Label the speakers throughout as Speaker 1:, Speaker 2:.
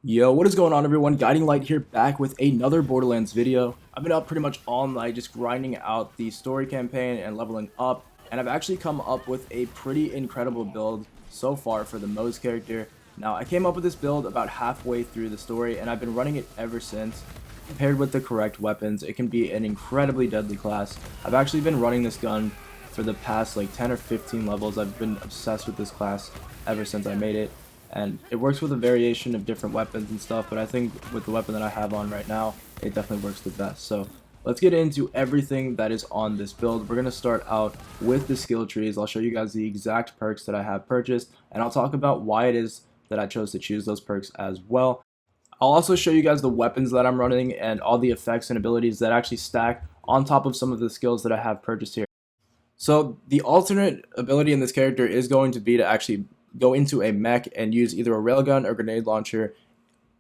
Speaker 1: Yo, what is going on everyone? GuidingLight here, back with another Borderlands video. I've been up pretty much all night just grinding out the story campaign and leveling up, and I've actually come up with a pretty incredible build so far for the Moze character. Now, I came up with this build about halfway through the story, and I've been running it ever since. Paired with the correct weapons, it can be an incredibly deadly class. I've actually been running this gun for the past like 10 or 15 levels. I've been obsessed with this class ever since I made it. And it works with a variation of different weapons and stuff, but I think with the weapon that I have on right now, it definitely works the best. So let's get into everything that is on this build. We're going to start out with the skill trees. I'll show you guys the exact perks that I have purchased, and I'll talk about why it is that I chose to choose those perks as well. I'll also show you guys the weapons that I'm running and all the effects and abilities that actually stack on top of some of the skills that I have purchased here. So the alternate ability in this character is going to be to actually go into a mech and use either a railgun or grenade launcher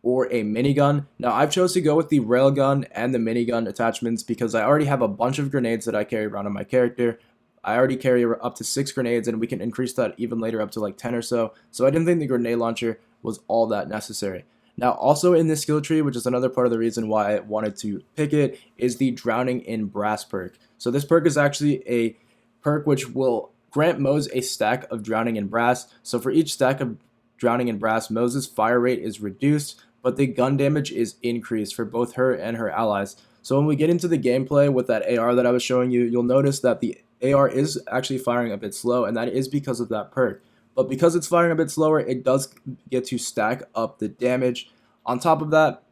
Speaker 1: or a minigun. Now I've chose to go with the railgun and the minigun attachments because I already have a bunch of grenades that I carry around on my character. I already carry up to 6 grenades, and we can increase that even later up to like 10 or so. So I didn't think the grenade launcher was all that necessary. Now also in this skill tree, which is another part of the reason why I wanted to pick it, is the Drowning in Brass perk. So this perk is actually a perk which will grant Moze a stack of Drowning in Brass. So for each stack of Drowning in Brass, Moze's fire rate is reduced, but the gun damage is increased for both her and her allies. So when we get into the gameplay with that AR that I was showing you, you'll notice that the AR is actually firing a bit slow, and that is because of that perk. But because it's firing a bit slower, it does get to stack up the damage. On top of that,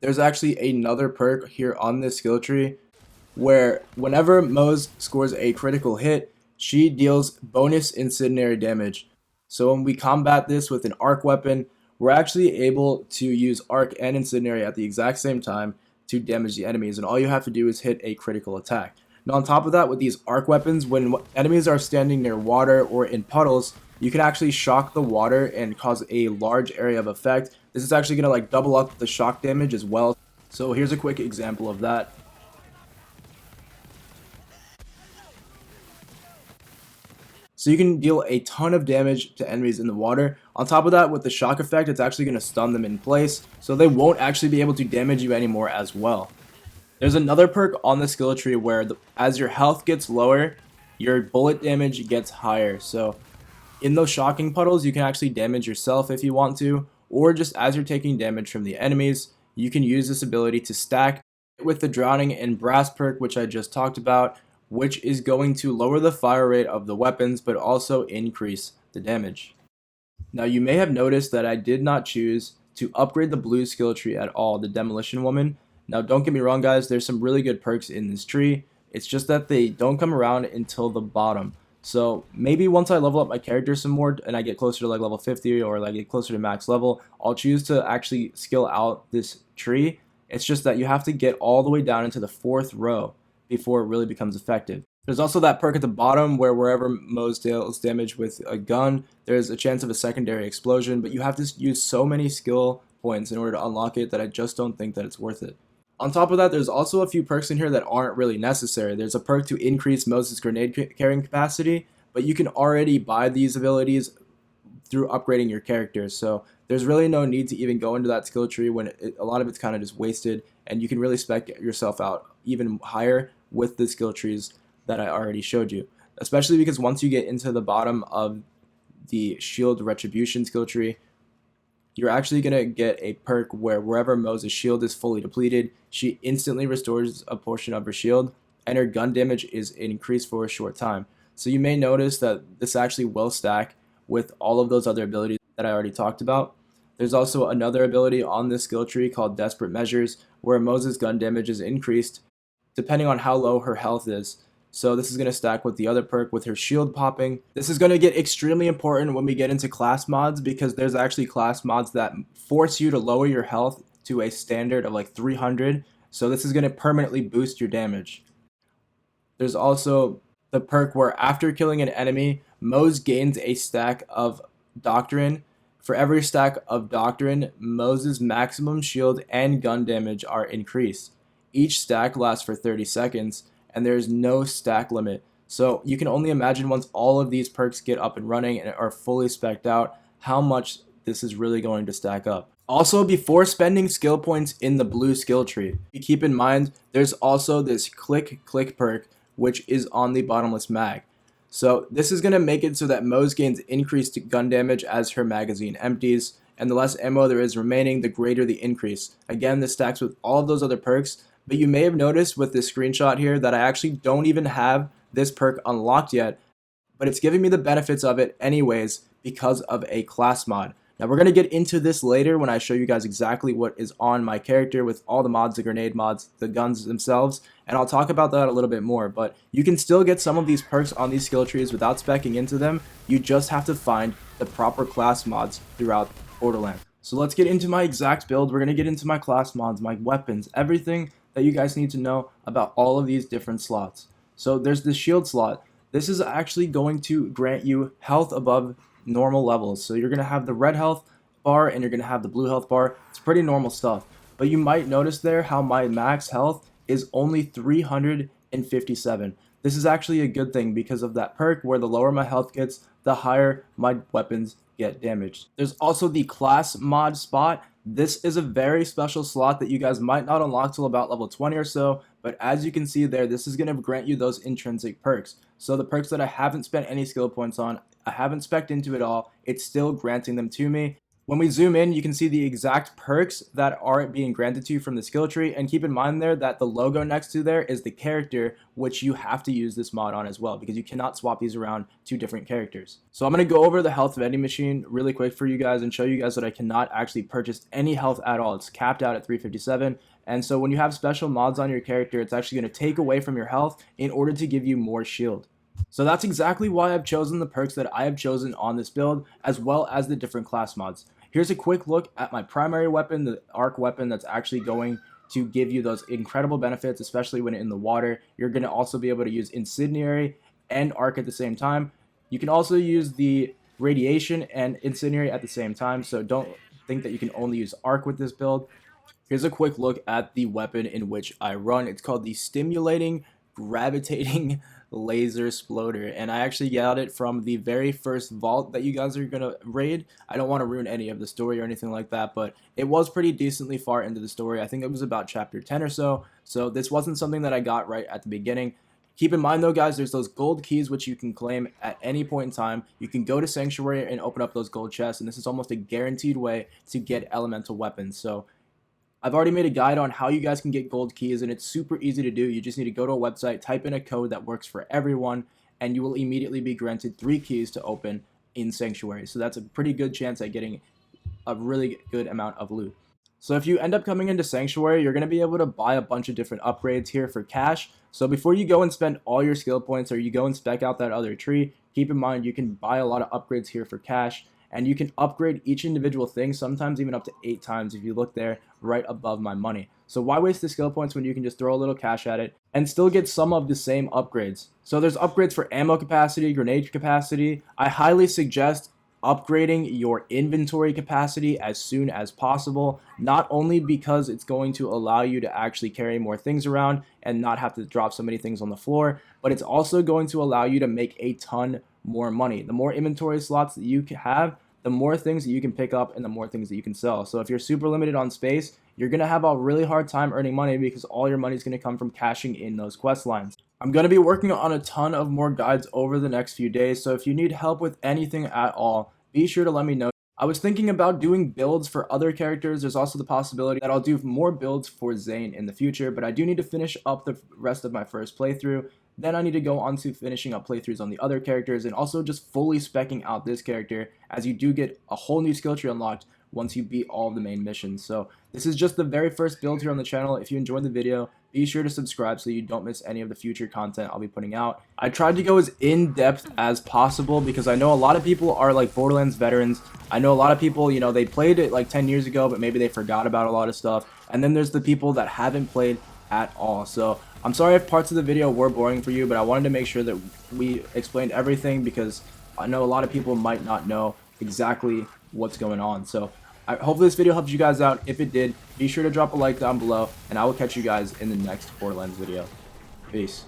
Speaker 1: there's actually another perk here on this skill tree where whenever Moze scores a critical hit, she deals bonus incendiary damage. So when we combat this with an arc weapon, we're actually able to use arc and incendiary at the exact same time to damage the enemies, and all you have to do is hit a critical attack. Now on top of that, with these arc weapons, when enemies are standing near water or in puddles, you can actually shock the water and cause a large area of effect. This is actually going to like double up the shock damage as well. So here's a quick example of that. So you can deal a ton of damage to enemies in the water. On top of that, with the shock effect, it's actually going to stun them in place, so they won't actually be able to damage you anymore as well. There's another perk on the skill tree where as your health gets lower, your bullet damage gets higher. So in those shocking puddles, you can actually damage yourself if you want to, or just as you're taking damage from the enemies, you can use this ability to stack with the Drowning in Brass perk, which I just talked about, which is going to lower the fire rate of the weapons but also increase the damage. Now you may have noticed that I did not choose to upgrade the blue skill tree at all, the Demolition Woman. Now don't get me wrong guys, there's some really good perks in this tree, it's just that they don't come around until the bottom. So maybe once I level up my character some more and I get closer to like level 50 or like get closer to max level, I'll choose to actually skill out this tree. It's just that you have to get all the way down into the 4th row before it really becomes effective. There's also that perk at the bottom where wherever Moze deals damage with a gun, there's a chance of a secondary explosion, but you have to use so many skill points in order to unlock it that I just don't think that it's worth it. On top of that, there's also a few perks in here that aren't really necessary. There's a perk to increase Moze's grenade carrying capacity, but you can already buy these abilities through upgrading your character, so there's really no need to even go into that skill tree when a lot of it's kind of just wasted, and you can really spec yourself out even higher with the skill trees that I already showed you, especially because once you get into the bottom of the Shield Retribution skill tree, you're actually going to get a perk where wherever Moze's shield is fully depleted, she instantly restores a portion of her shield, and her gun damage is increased for a short time. So you may notice that this actually will stack with all of those other abilities that I already talked about. There's also another ability on this skill tree called Desperate Measures, where Moze's gun damage is increased depending on how low her health is. So this is going to stack with the other perk with her shield popping. This is going to get extremely important when we get into class mods, because there's actually class mods that force you to lower your health to a standard of like 300. So this is going to permanently boost your damage. There's also the perk where after killing an enemy, Moze gains a stack of Doctrine. For every stack of Doctrine, Moze's maximum shield and gun damage are increased. Each stack lasts for 30 seconds, and there is no stack limit. So you can only imagine once all of these perks get up and running and are fully spec'd out, how much this is really going to stack up. Also, before spending skill points in the blue skill tree, keep in mind there's also this click perk, which is on the bottomless mag. So this is going to make it so that Moze gains increased gun damage as her magazine empties, and the less ammo there is remaining, the greater the increase. Again, this stacks with all of those other perks, but you may have noticed with this screenshot here that I actually don't even have this perk unlocked yet, but it's giving me the benefits of it anyways because of a class mod. Now we're going to get into this later when I show you guys exactly what is on my character with all the mods, the grenade mods, the guns themselves, and I'll talk about that a little bit more. But you can still get some of these perks on these skill trees without speccing into them. You just have to find the proper class mods throughout Borderlands. So let's get into my exact build. We're going to get into my class mods, my weapons, everything that you guys need to know about all of these different slots. So there's the shield slot. This is actually going to grant you health above normal levels. So you're going to have the red health bar and you're going to have the blue health bar. It's pretty normal stuff. But you might notice there how my max health is only 357. This is actually a good thing because of that perk where the lower my health gets, the higher my weapons get damaged. There's also the class mod spot. This is a very special slot that you guys might not unlock till about level 20 or so, but as you can see there, this is going to grant you those intrinsic perks. So the perks that I haven't spent any skill points on, I haven't specced into at all, it's still granting them to me. When we zoom in, you can see the exact perks that are being granted to you from the skill tree, and keep in mind there that the logo next to there is the character, which you have to use this mod on as well, because you cannot swap these around to different characters. So I'm going to go over the health vending machine really quick for you guys and show you guys that I cannot actually purchase any health at all. It's capped out at 357, and so when you have special mods on your character, it's actually going to take away from your health in order to give you more shield. So that's exactly why I've chosen the perks that I have chosen on this build, as well as the different class mods. Here's a quick look at my primary weapon, the arc weapon that's actually going to give you those incredible benefits, especially when in the water. You're going to also be able to use incendiary and arc at the same time. You can also use the radiation and incendiary at the same time, so don't think that you can only use arc with this build. Here's a quick look at the weapon in which I run. It's called the Stimulating Gravitating Laser Exploder, and I actually got it from the very first vault that you guys are gonna raid. I don't want to ruin any of the story or anything like that, but it was pretty decently far into the story. I think it was about chapter 10 or so, so this wasn't something that I got right at the beginning. Keep in mind though, guys, there's those gold keys which you can claim at any point in time. You can go to Sanctuary and open up those gold chests, and this is almost a guaranteed way to get elemental weapons. So I've already made a guide on how you guys can get gold keys, and it's super easy to do. You just need to go to a website, type in a code that works for everyone, and you will immediately be granted 3 keys to open in Sanctuary. So that's a pretty good chance at getting a really good amount of loot. So if you end up coming into Sanctuary, you're going to be able to buy a bunch of different upgrades here for cash. So before you go and spend all your skill points or you go and spec out that other tree, keep in mind you can buy a lot of upgrades here for cash. And you can upgrade each individual thing, sometimes even up to 8 times if you look there right above my money. So why waste the skill points when you can just throw a little cash at it and still get some of the same upgrades? So there's upgrades for ammo capacity, grenade capacity. I highly suggest upgrading your inventory capacity as soon as possible, not only because it's going to allow you to actually carry more things around and not have to drop so many things on the floor, but it's also going to allow you to make a ton more money. The more inventory slots that you have, the more things that you can pick up and the more things that you can sell. So if you're super limited on space, you're going to have a really hard time earning money because all your money is going to come from cashing in those quest lines. I'm going to be working on a ton of more guides over the next few days, so if you need help with anything at all, be sure to let me know. I was thinking about doing builds for other characters. There's also the possibility that I'll do more builds for Zane in the future, but I do need to finish up the rest of my first playthrough. Then I need to go on to finishing up playthroughs on the other characters and also just fully speccing out this character, as you do get a whole new skill tree unlocked once you beat all of the main missions. So this is just the very first build here on the channel. If you enjoyed the video, be sure to subscribe so you don't miss any of the future content I'll be putting out. I tried to go as in-depth as possible because I know a lot of people are like Borderlands veterans. I know a lot of people, you know, they played it like 10 years ago, but maybe they forgot about a lot of stuff. And then there's the people that haven't played at all. So I'm sorry if parts of the video were boring for you, but I wanted to make sure that we explained everything because I know a lot of people might not know exactly what's going on. So hopefully this video helped you guys out. If it did, be sure to drop a like down below, and I will catch you guys in the next Borderlands video. Peace.